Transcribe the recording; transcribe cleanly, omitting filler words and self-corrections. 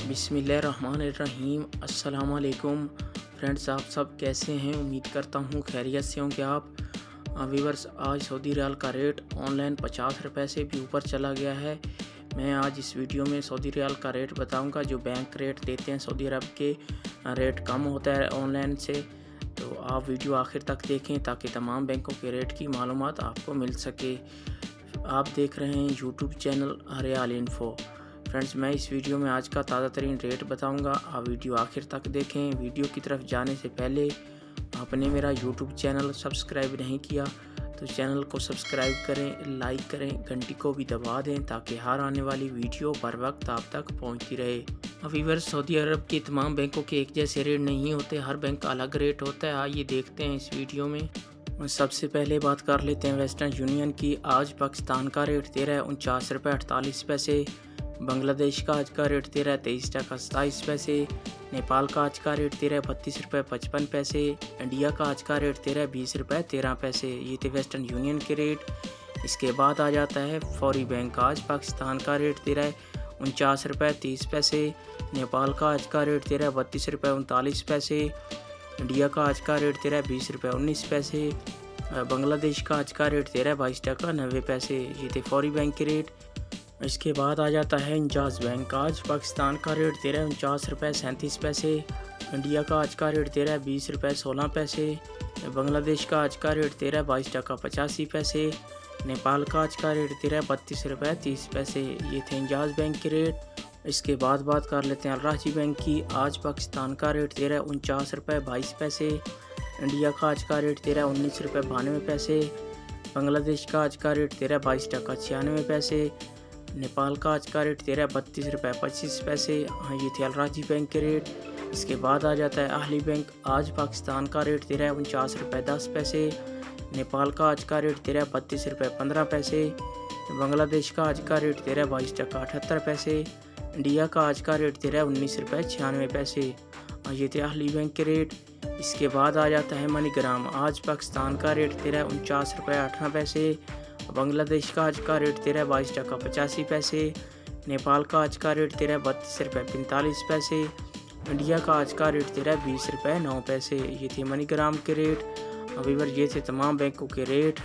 बिस्मिल्लाहिर्रहमानिर्रहीम। अस्सलाम वालेकुम फ्रेंड्स, आप सब कैसे हैं? उम्मीद करता हूँ खैरियत से होंगे आप। व्यूअर्स, आज सऊदी रियाल का रेट ऑनलाइन 50 रुपये से भी ऊपर चला गया है। मैं आज इस वीडियो में सऊदी रियाल का रेट बताऊंगा। जो बैंक रेट देते हैं सऊदी अरब के, रेट कम होता है ऑनलाइन से। तो आप वीडियो आखिर तक देखें ताकि तमाम बैंकों के रेट की मालूमात आपको मिल सके। आप देख रहे हैं YouTube channel real info. Friends, मैं इस वीडियो में आज का ताज़ा तरीन रेट बताऊंगा। आप वीडियो आखिर तक देखें। वीडियो की तरफ जाने से पहले आपने मेरा यूट्यूब चैनल सब्सक्राइब नहीं किया तो चैनल को सब्सक्राइब करें, लाइक करें, घंटी को भी दबा दें ताकि हर आने वाली वीडियो बर वक्त आप तक पहुंचती रहे। व्यूअर्स, सऊदी अरब के तमाम बैंकों के एक जैसे रेट नहीं होते, हर बैंक का अलग रेट होता है। आइए देखते हैं इस वीडियो में। सबसे पहले बात कर लेते हैं वेस्टर्न यूनियन की। आज पाकिस्तान का रेट दे रहा है 49 रुपये 48 पैसे। बांग्लादेश का आज का रेट दे रहा है 23 टका 27 पैसे। नेपाल का आज का रेट दे रहा है 32 रुपये 55 पैसे। इंडिया का आज का रेट दे रहा है 20 रुपये 13 पैसे। ये थे वेस्टर्न यूनियन के रेट। इसके बाद आ जाता है फौरी बैंक। आज पाकिस्तान का रेट दे रहा है 49 रुपये 30 पैसे। नेपाल का आज का रेट दे रहा है 32 रुपये 39 पैसे। इंडिया का आज का रेट दे रहा है 20 रुपये 19 पैसे। बांग्लादेश का आज का रेट दे रहा है 22 टका 90 पैसे। ये थे फौरी बैंक के रेट। इसके बाद आ जाता है इंजाज बैंक। आज पाकिस्तान का रेट दे रहा है 49 रुपये 37 पैसे। इंडिया का आज का रेट दे रहा है 20 रुपये 16 पैसे। बांग्लादेश का आज का रेट दे रहा है 22 टका 85 पैसे। नेपाल का आज का रेट दे रहा है 32 रुपये 30 पैसे। ये थे इंजाज बैंक के रेट। इसके बाद बात कर लेते हैं अल राजी बैंक की। आज पाकिस्तान का रेट दे रहा है 49 रुपये 22 पैसे। इंडिया का आज का रेट दे रहा है 19 रुपये 92 पैसे। बांग्लादेश का आज का रेट दे रहा है 22 टका 96 पैसे। नेपाल का आज का रेट दे रहा है 32 रुपये 25 पैसे। ये थे अल राजी बैंक के रेट। इसके बाद आ जाता है अहली बैंक। आज पाकिस्तान का रेट दे रहा है 49 रुपये 10 पैसे। नेपाल का आज का रेट दे रहा है 32 रुपये 15 पैसे। बांग्लादेश का आज का रेट दे रहा है 22 टका 78 पैसे। इंडिया का आज का रेट दे रहा है 19 रुपये 96 पैसे। ये थे अहली बैंक के रेट। इसके बाद आ जाता है मनीग्राम। आज पाकिस्तान का रेट दे रहा है 49 रुपये 18 पैसे। बांग्लादेश का आज का रेट दे रहा है 22 टका 85 पैसे। नेपाल का आज का रेट दे रहा है 32 रुपये 45 पैसे। इंडिया का आज का रेट दे रहा है 20 रुपये 9 पैसे। ये थे मनीग्राम के रेट। अभी ये थे तमाम बैंकों के रेट।